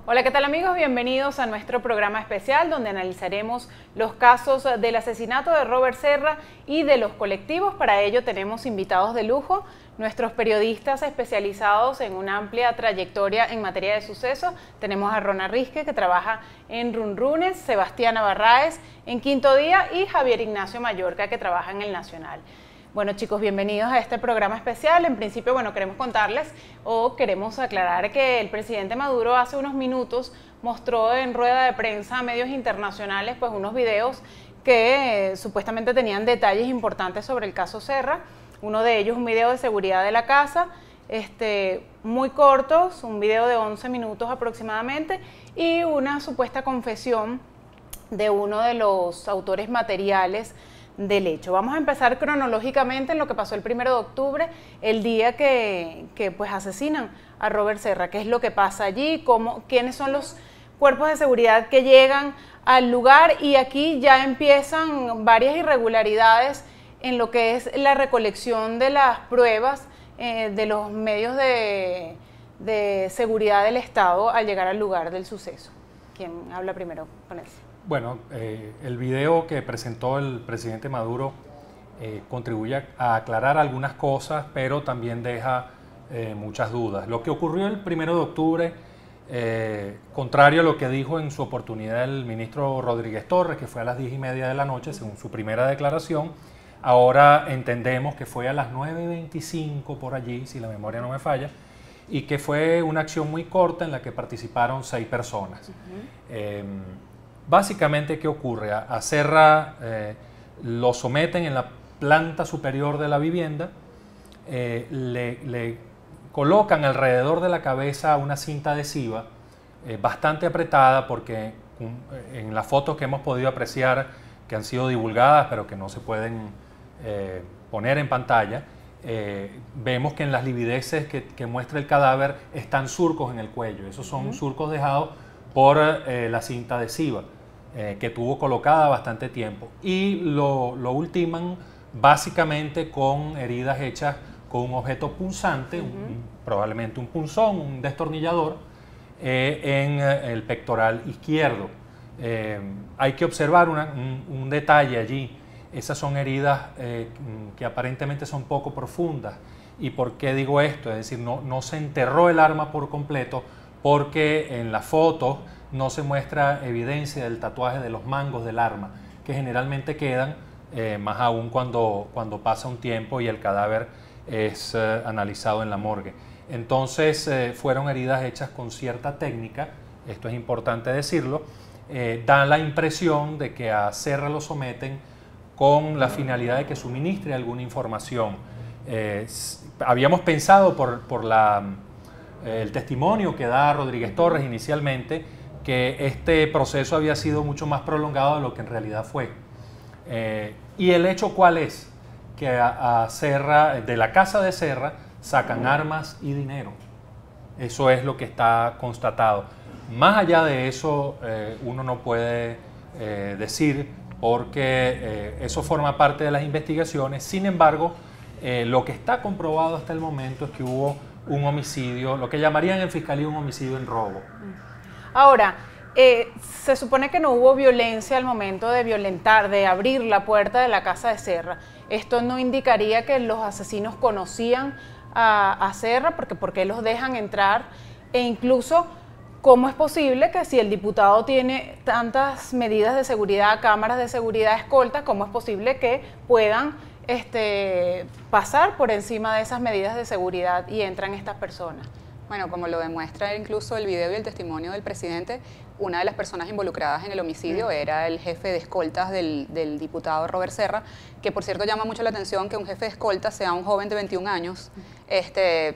Hola, ¿qué tal amigos? Bienvenidos a nuestro programa especial donde analizaremos los casos del asesinato de Robert Serra y de los colectivos. Para ello tenemos invitados de lujo, nuestros periodistas especializados en una amplia trayectoria en materia de sucesos. Tenemos a Rona Risque, que trabaja en Runrunes, Sebastián Barraez en Quinto Día y Javier Ignacio Mallorca, que trabaja en El Nacional. Bueno chicos, bienvenidos a este programa especial. En principio, queremos contarles o queremos aclarar que el presidente Maduro hace unos minutos mostró en rueda de prensa a medios internacionales pues unos videos que supuestamente tenían detalles importantes sobre el caso Serra. Uno de ellos, un video de seguridad de la casa, muy cortos, un video de 11 minutos aproximadamente, y una supuesta confesión de uno de los autores materiales del hecho. Vamos a empezar cronológicamente en lo que pasó el 1 de octubre, el día que pues asesinan a Robert Serra. ¿Qué es lo que pasa allí? ¿Quiénes son los cuerpos de seguridad que llegan al lugar? Y aquí ya empiezan varias irregularidades en lo que es la recolección de las pruebas de los medios de seguridad del Estado al llegar al lugar del suceso. ¿Quién habla primero con eso? Bueno, el video que presentó el presidente Maduro contribuye a aclarar algunas cosas, pero también deja muchas dudas. Lo que ocurrió el 1 de octubre, contrario a lo que dijo en su oportunidad el ministro Rodríguez Torres, que fue a las 10:30 de la noche, según su primera declaración, ahora entendemos que fue a las 9:25 por allí, si la memoria no me falla, y que fue una acción muy corta en la que participaron 6 personas. Básicamente, ¿qué ocurre? A Serra lo someten en la planta superior de la vivienda, le colocan alrededor de la cabeza una cinta adhesiva bastante apretada, porque en las fotos que hemos podido apreciar, que han sido divulgadas pero que no se pueden poner en pantalla, vemos que en las livideces que muestra el cadáver están surcos en el cuello. Esos son surcos dejados por la cinta adhesiva que tuvo colocada bastante tiempo, y lo ultiman básicamente con heridas hechas con un objeto punzante, probablemente un punzón, un destornillador, en el pectoral izquierdo. Hay que observar un detalle allí. Esas son heridas que aparentemente son poco profundas. ¿Y por qué digo esto? Es decir, no se enterró el arma por completo, porque en las fotos no se muestra evidencia del tatuaje de los mangos del arma, que generalmente quedan, más aún cuando pasa un tiempo y el cadáver es analizado en la morgue. Entonces fueron heridas hechas con cierta técnica, esto es importante decirlo. Da la impresión de que a Serra lo someten con la finalidad de que suministre alguna información. Habíamos pensado por el testimonio que da Rodríguez Torres inicialmente, que este proceso había sido mucho más prolongado de lo que en realidad fue. ¿Y el hecho cuál es? Que a Serra, de la casa de Serra, sacan armas y dinero. Eso es lo que está constatado. Más allá de eso, uno no puede decir, porque eso forma parte de las investigaciones. Sin embargo, lo que está comprobado hasta el momento es que hubo un homicidio, lo que llamarían en fiscalía un homicidio en robo. Ahora, se supone que no hubo violencia al momento de violentar, de abrir la puerta de la casa de Serra. ¿Esto no indicaría que los asesinos conocían a Serra? ¿Por qué los dejan entrar? E incluso, ¿cómo es posible que si el diputado tiene tantas medidas de seguridad, cámaras de seguridad, escoltas, cómo es posible que puedan pasar por encima de esas medidas de seguridad y entran estas personas? Bueno, como lo demuestra incluso el video y el testimonio del presidente, una de las personas involucradas en el homicidio era el jefe de escoltas del diputado Robert Serra, que por cierto llama mucho la atención que un jefe de escoltas sea un joven de 21 años.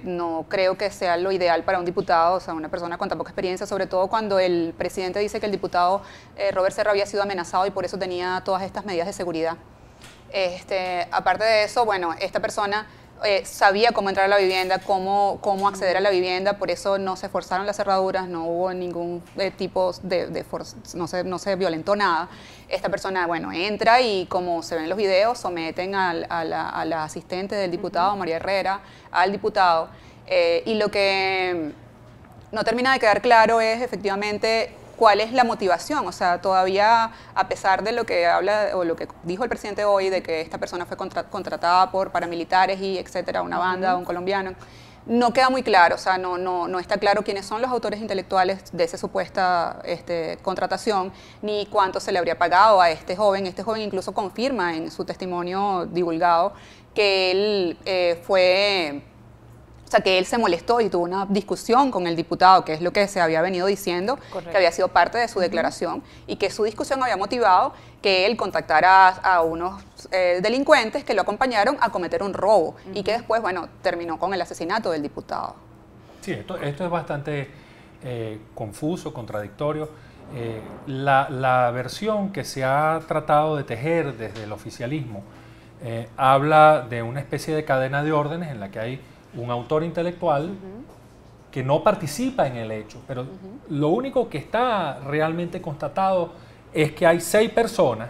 No creo que sea lo ideal para un diputado, o sea, una persona con tan poca experiencia, sobre todo cuando el presidente dice que el diputado Robert Serra había sido amenazado y por eso tenía todas estas medidas de seguridad. Aparte de eso, bueno, esta persona sabía cómo entrar a la vivienda, cómo acceder a la vivienda, por eso no se forzaron las cerraduras, no hubo ningún tipo no se violentó nada. Esta persona, bueno, entra y como se ven en los videos, someten a la asistente del diputado, María Herrera, al diputado, y lo que no termina de quedar claro es efectivamente cuál es la motivación. O sea, todavía, a pesar de lo que habla o lo que dijo el presidente hoy, de que esta persona fue contratada por paramilitares y etcétera, una banda, un colombiano, no queda muy claro. O sea, no está claro quiénes son los autores intelectuales de esa supuesta contratación, ni cuánto se le habría pagado a este joven. Este joven incluso confirma en su testimonio divulgado que él o sea, que él se molestó y tuvo una discusión con el diputado, que es lo que se había venido diciendo, que había sido parte de su declaración, y que su discusión había motivado que él contactara a unos delincuentes que lo acompañaron a cometer un robo, y que después, bueno, terminó con el asesinato del diputado. Sí, esto es bastante confuso, contradictorio. La versión que se ha tratado de tejer desde el oficialismo habla de una especie de cadena de órdenes en la que hay un autor intelectual que no participa en el hecho, pero lo único que está realmente constatado es que hay 6 personas,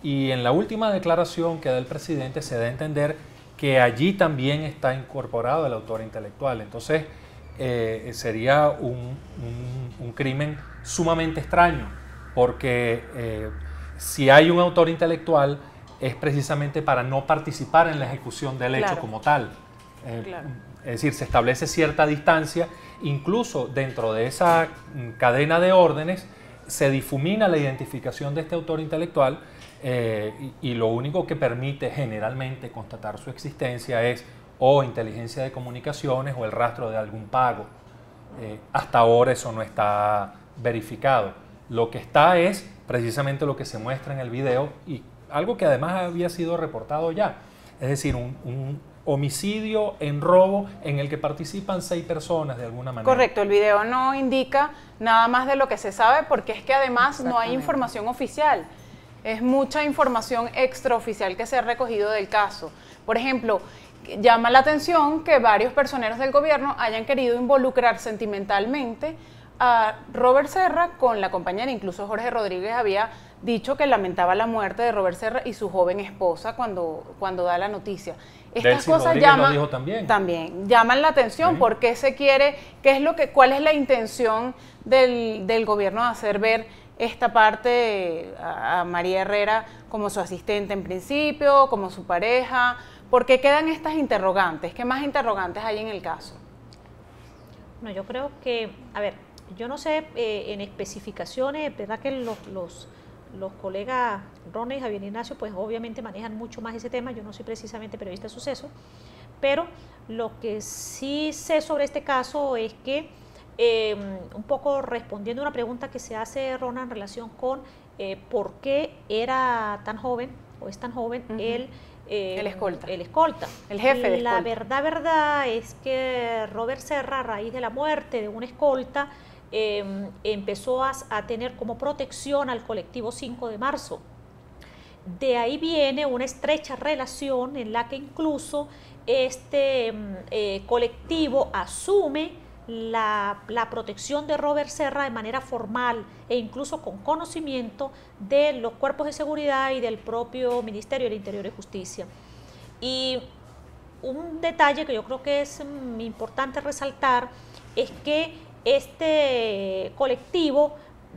y en la última declaración que da el presidente se da a entender que allí también está incorporado el autor intelectual. Entonces sería un crimen sumamente extraño, porque si hay un autor intelectual es precisamente para no participar en la ejecución del hecho como tal. Es decir, se establece cierta distancia, incluso dentro de esa cadena de órdenes se difumina la identificación de este autor intelectual, y lo único que permite generalmente constatar su existencia es o inteligencia de comunicaciones o el rastro de algún pago. Hasta ahora eso no está verificado. Lo que está es precisamente lo que se muestra en el video, y algo que además había sido reportado ya, es decir, un homicidio en robo en el que participan 6 personas de alguna manera. Correcto, el video no indica nada más de lo que se sabe, porque es que además no hay información oficial, es mucha información extraoficial que se ha recogido del caso. Por ejemplo, llama la atención que varios personeros del gobierno hayan querido involucrar sentimentalmente a Robert Serra con la compañera. Incluso Jorge Rodríguez había dicho que lamentaba la muerte de Robert Serra y su joven esposa cuando da la noticia. Estas cosas también llaman la atención. ¿Por qué se quiere? ¿Cuál es la intención del gobierno de hacer ver esta parte a María Herrera como su asistente en principio, como su pareja? ¿Por qué quedan estas interrogantes? ¿Qué más interrogantes hay en el caso? No, yo creo que, a ver, yo no sé en especificaciones, verdad que los colegas Ronnie y Javier Ignacio pues obviamente manejan mucho más ese tema. Yo no soy precisamente periodista de sucesos, pero lo que sí sé sobre este caso es que un poco respondiendo a una pregunta que se hace Ronald en relación con por qué era tan joven o es tan joven el escolta, el jefe de escolta. La verdad es que Robert Serra, a raíz de la muerte de un escolta, empezó a tener como protección al colectivo 5 de marzo. De ahí viene una estrecha relación en la que incluso este colectivo asume la protección de Robert Serra de manera formal e incluso con conocimiento de los cuerpos de seguridad y del propio Ministerio del Interior y Justicia. Y un detalle que yo creo que es importante resaltar es que este colectivo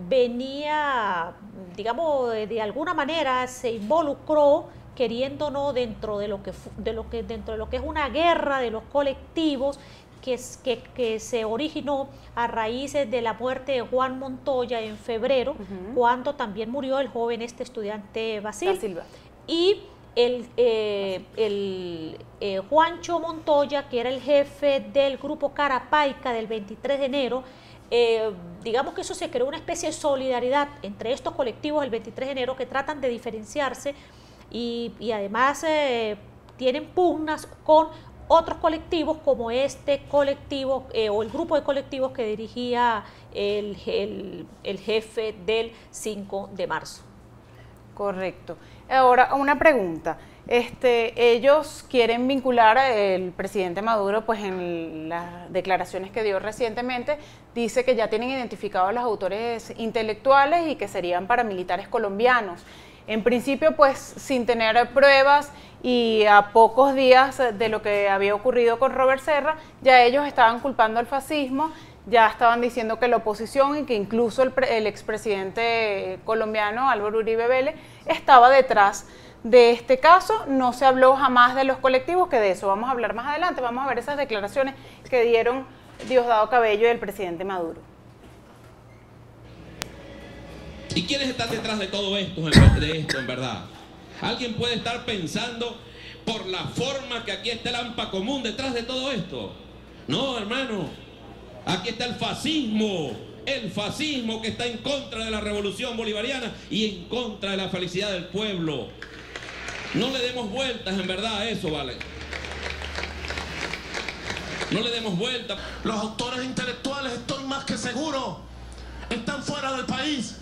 venía, digamos, de alguna manera se involucró, queriendo no, dentro de lo que es una guerra de los colectivos que se originó a raíz de la muerte de Juan Montoya en febrero, cuando también murió el joven estudiante Basil. Y Juancho Montoya, que era el jefe del grupo Carapaica del 23 de enero, digamos que eso se creó una especie de solidaridad entre estos colectivos del 23 de enero que tratan de diferenciarse y además tienen pugnas con otros colectivos como este colectivo o el grupo de colectivos que dirigía el jefe del 5 de marzo. Correcto. Ahora, una pregunta. Ellos quieren vincular al presidente Maduro, pues en las declaraciones que dio recientemente, dice que ya tienen identificados a los autores intelectuales y que serían paramilitares colombianos. En principio, pues sin tener pruebas y a pocos días de lo que había ocurrido con Robert Serra, ya ellos estaban culpando al fascismo ya estaban diciendo que la oposición y que incluso el expresidente colombiano Álvaro Uribe Vélez estaba detrás de este caso. No se habló jamás de los colectivos, que de eso vamos a hablar más adelante. Vamos a ver esas declaraciones que dieron Diosdado Cabello y el presidente Maduro. ¿Y quiénes están detrás de todo esto, en verdad? ¿Alguien puede estar pensando por la forma que aquí está el AMPA común detrás de todo esto? No, hermano. Aquí está el fascismo que está en contra de la revolución bolivariana y en contra de la felicidad del pueblo. No le demos vueltas, en verdad, a eso, ¿vale? No le demos vueltas. Los autores intelectuales, estoy más que seguro, están fuera del país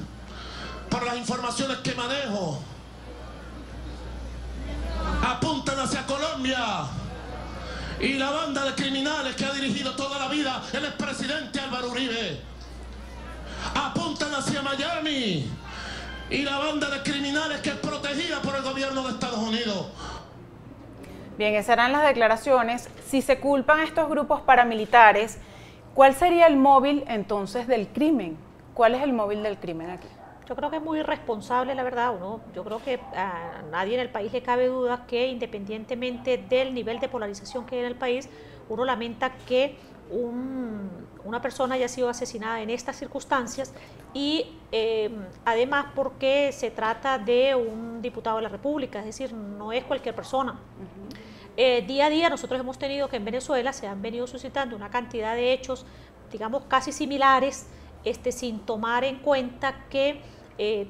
por las informaciones que manejo. Apuntan hacia Colombia. Y la banda de criminales que ha dirigido toda la vida el expresidente Álvaro Uribe. Apuntan hacia Miami. Y la banda de criminales que es protegida por el gobierno de Estados Unidos. Bien, esas eran las declaraciones. Si se culpan a estos grupos paramilitares, ¿cuál sería el móvil entonces del crimen? ¿Cuál es el móvil del crimen aquí? Yo creo que es muy irresponsable, la verdad. Yo creo que a nadie en el país le cabe duda que, independientemente del nivel de polarización que hay en el país, uno lamenta que una persona haya sido asesinada en estas circunstancias y además porque se trata de un diputado de la República, es decir, no es cualquier persona. Día a día nosotros hemos tenido que en Venezuela se han venido suscitando una cantidad de hechos, digamos, casi similares, sin tomar en cuenta que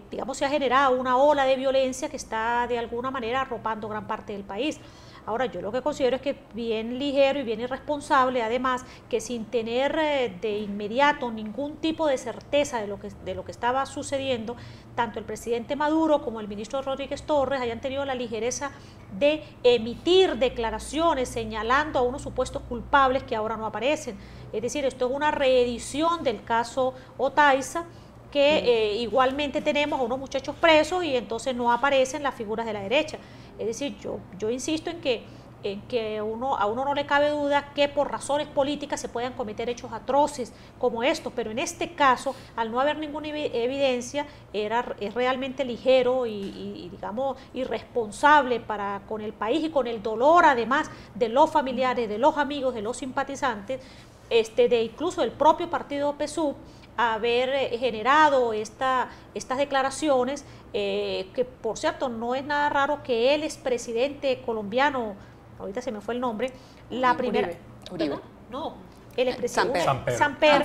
digamos, se ha generado una ola de violencia que está de alguna manera arropando gran parte del país. Ahora, yo lo que considero es que bien ligero y bien irresponsable, además, que sin tener de inmediato ningún tipo de certeza de lo que estaba sucediendo, tanto el presidente Maduro como el ministro Rodríguez Torres hayan tenido la ligereza de emitir declaraciones señalando a unos supuestos culpables que ahora no aparecen. Es decir, esto es una reedición del caso Otaiza, que igualmente tenemos a unos muchachos presos y entonces no aparecen las figuras de la derecha. Es decir, yo insisto en que a uno no le cabe duda que por razones políticas se puedan cometer hechos atroces como estos, pero en este caso, al no haber ninguna evidencia, es realmente ligero y digamos, irresponsable con el país y con el dolor, además, de los familiares, de los amigos, de los simpatizantes, de incluso del propio partido PSUV, haber generado estas declaraciones, que por cierto no es nada raro que el expresidente colombiano, ahorita se me fue el nombre, la primera... Uribe. No, el expresidente Samper.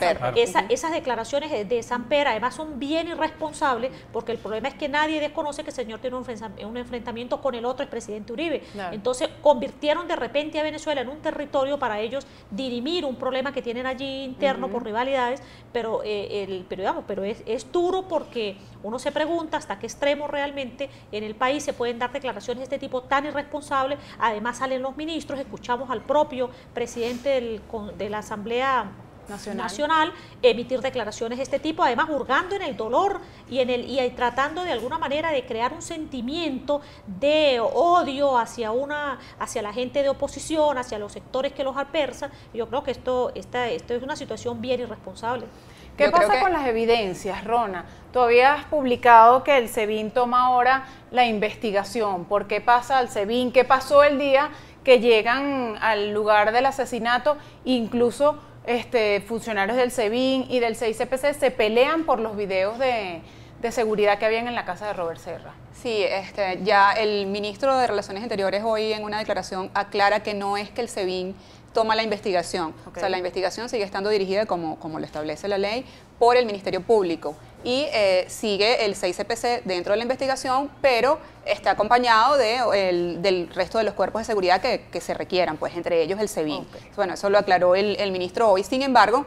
Esas declaraciones de Samper además son bien irresponsables, porque el problema es que nadie desconoce que el señor tiene un enfrentamiento con el otro expresidente Uribe. Claro. Entonces convirtieron de repente a Venezuela en un territorio para ellos dirimir un problema que tienen allí interno por rivalidades, pero es duro, porque uno se pregunta hasta qué extremo realmente en el país se pueden dar declaraciones de este tipo tan irresponsables. Además salen los ministros, escuchamos al propio presidente de la Asamblea Nacional emitir declaraciones de este tipo, además hurgando en el dolor y tratando de alguna manera de crear un sentimiento de odio hacia la gente de oposición, hacia los sectores que los adversan. Yo creo que esto es una situación bien irresponsable. ¿Qué pasa con las evidencias, Rona? Tú habías publicado que el SEBIN toma ahora la investigación. ¿Por qué pasa al SEBIN? ¿Qué pasó el día que llegan al lugar del asesinato? Incluso funcionarios del SEBIN y del CICPC se pelean por los videos de seguridad que habían en la casa de Robert Serra. Sí, ya el ministro de Relaciones Interiores hoy en una declaración aclara que no es que el SEBIN toma la investigación. Okay. O sea, la investigación sigue estando dirigida, como lo establece la ley, por el Ministerio Público. Y sigue el CICPC dentro de la investigación, pero está acompañado del resto de los cuerpos de seguridad que se requieran, pues entre ellos el SEBIN. Okay. Bueno, eso lo aclaró el ministro hoy. Sin embargo,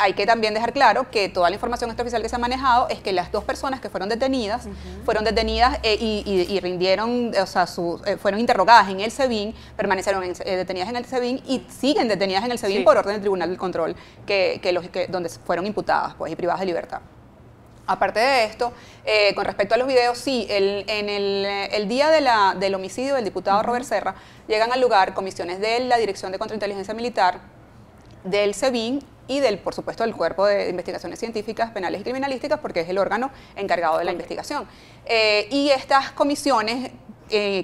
hay que también dejar claro que toda la información extraoficial que se ha manejado es que las dos personas que fueron detenidas, y rindieron, o sea, fueron interrogadas en el SEBIN, permanecieron detenidas en el SEBIN y siguen detenidas en el SEBIN por orden del Tribunal del Control, donde fueron imputadas, pues, y privadas de libertad. Aparte de esto, con respecto a los videos, sí, en el día del homicidio del diputado Robert Serra, llegan al lugar comisiones de la Dirección de Contrainteligencia Militar, del SEBIN y por supuesto, del Cuerpo de Investigaciones Científicas, Penales y Criminalísticas, porque es el órgano encargado de la investigación. Y estas comisiones,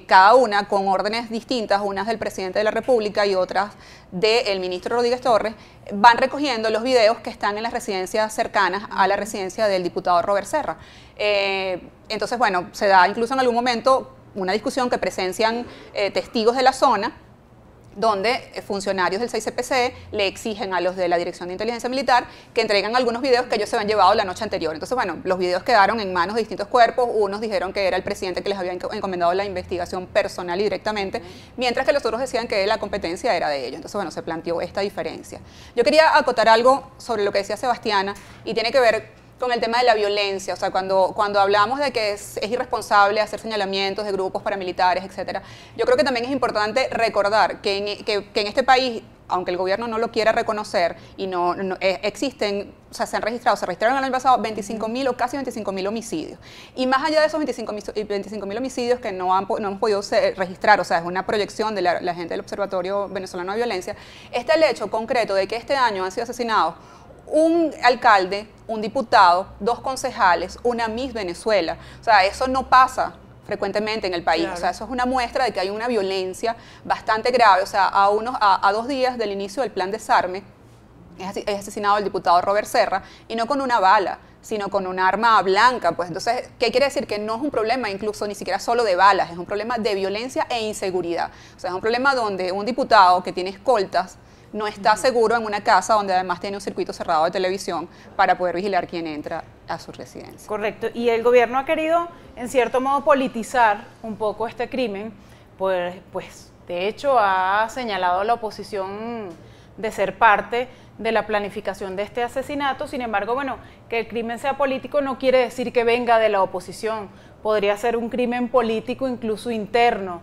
cada una con órdenes distintas, unas del presidente de la República y otras del ministro Rodríguez Torres, van recogiendo los videos que están en las residencias cercanas a la residencia del diputado Robert Serra. Entonces, bueno, se da incluso en algún momento una discusión que presencian testigos de la zona, donde funcionarios del 6CPC le exigen a los de la Dirección de Inteligencia Militar que entreguen algunos videos que ellos se habían llevado la noche anterior. Entonces, bueno, los videos quedaron en manos de distintos cuerpos, unos dijeron que era el presidente que les había encomendado la investigación personal y directamente, mientras que los otros decían que la competencia era de ellos. Entonces, bueno, se planteó esta diferencia. Yo quería acotar algo sobre lo que decía Sebastiana, y tiene que ver con el tema de la violencia. O sea, cuando hablamos de que es irresponsable hacer señalamientos de grupos paramilitares, etcétera, yo creo que también es importante recordar que en este país, aunque el gobierno no lo quiera reconocer, y existen, o sea, se registraron el año pasado 25.000 o casi 25.000 homicidios. Y más allá de esos 25.000 homicidios que no hemos podido registrar, o sea, es una proyección de la gente del Observatorio Venezolano de Violencia, está el hecho concreto de que este año han sido asesinados un alcalde, un diputado, 2 concejales, una Miss Venezuela. O sea, eso no pasa frecuentemente en el país. Claro. O sea, eso es una muestra de que hay una violencia bastante grave. O sea, a 2 días del inicio del plan Desarme, es asesinado el diputado Robert Serra, y no con una bala, sino con un arma blanca. Pues entonces, ¿qué quiere decir? Que no es un problema incluso ni siquiera solo de balas, es un problema de violencia e inseguridad. O sea, es un problema donde un diputado que tiene escoltas no está seguro en una casa donde además tiene un circuito cerrado de televisión para poder vigilar quién entra a su residencia. Correcto. Y el gobierno ha querido, en cierto modo, politizar un poco este crimen, pues de hecho ha señalado a la oposición de ser parte de la planificación de este asesinato. Sin embargo, bueno, que el crimen sea político no quiere decir que venga de la oposición. Podría ser un crimen político incluso interno.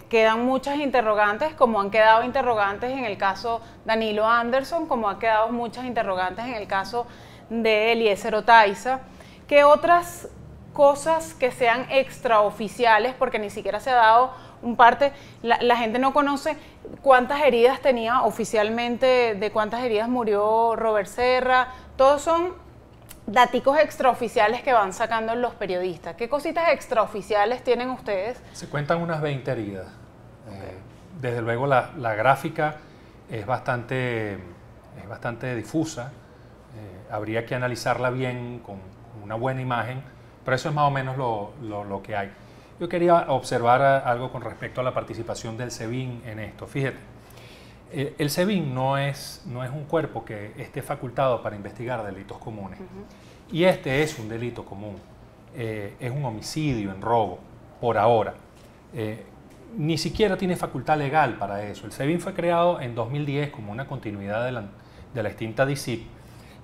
Quedan muchas interrogantes, como han quedado interrogantes en el caso Danilo Anderson, como han quedado muchas interrogantes en el caso de Eliezer Otaiza. ¿Qué otras cosas que sean extraoficiales, porque ni siquiera se ha dado un parte, la gente no conoce cuántas heridas tenía oficialmente, de cuántas heridas murió Robert Serra? Todos son daticos extraoficiales que van sacando los periodistas. ¿Qué cositas extraoficiales tienen ustedes? Se cuentan unas 20 heridas. Desde luego la gráfica es bastante difusa. Habría que analizarla bien con una buena imagen, pero eso es más o menos lo que hay. Yo quería observar algo con respecto a la participación del SEBIN en esto. Fíjate, el SEBIN no es un cuerpo que esté facultado para investigar delitos comunes. Y este es un delito común. Es un homicidio en robo, por ahora. Ni siquiera tiene facultad legal para eso. El SEBIN fue creado en 2010 como una continuidad de la extinta DICIP,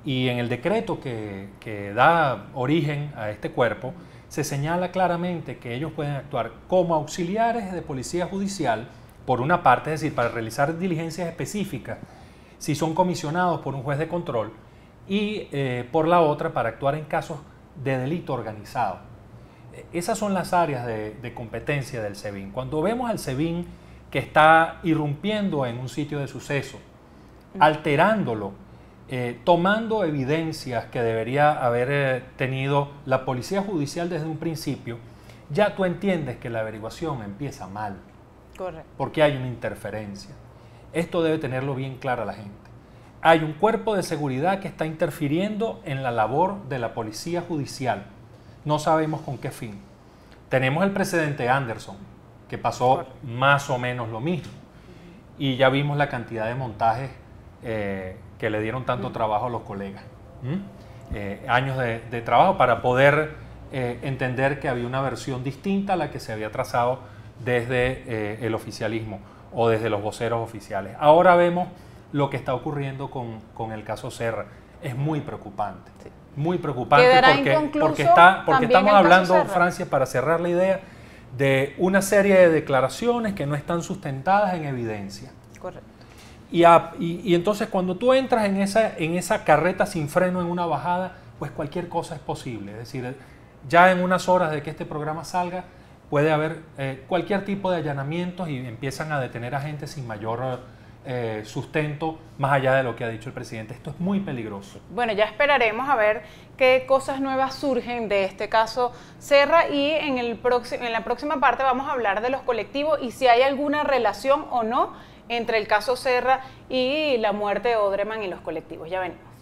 y en el decreto que da origen a este cuerpo se señala claramente que ellos pueden actuar como auxiliares de policía judicial, por una parte, es decir, para realizar diligencias específicas si son comisionados por un juez de control, y por la otra, para actuar en casos de delito organizado. Esas son las áreas de competencia del SEBIN. Cuando vemos al SEBIN que está irrumpiendo en un sitio de suceso, alterándolo, tomando evidencias que debería haber tenido la policía judicial desde un principio, ya tú entiendes que la averiguación empieza mal. Correcto. Porque hay una interferencia. Esto debe tenerlo bien claro a la gente. Hay un cuerpo de seguridad que está interfiriendo en la labor de la policía judicial. No sabemos con qué fin. Tenemos el precedente Anderson, que pasó más o menos lo mismo. Y ya vimos la cantidad de montajes que le dieron tanto trabajo a los colegas. Años de trabajo para poder entender que había una versión distinta a la que se había trazado desde el oficialismo o desde los voceros oficiales. Ahora vemos lo que está ocurriendo con el caso Serra. Es muy preocupante. Sí. Muy preocupante porque estamos hablando, Francia, para cerrar la idea, de una serie de declaraciones que no están sustentadas en evidencia. Correcto. Y entonces cuando tú entras en esa carreta sin freno en una bajada, pues cualquier cosa es posible. Es decir, ya en unas horas de que este programa salga, puede haber cualquier tipo de allanamientos y empiezan a detener a gente sin mayor sustento más allá de lo que ha dicho el presidente. Esto es muy peligroso. Bueno, ya esperaremos a ver qué cosas nuevas surgen de este caso Serra, y en la próxima parte vamos a hablar de los colectivos y si hay alguna relación o no entre el caso Serra y la muerte de Odreman y los colectivos. Ya venimos.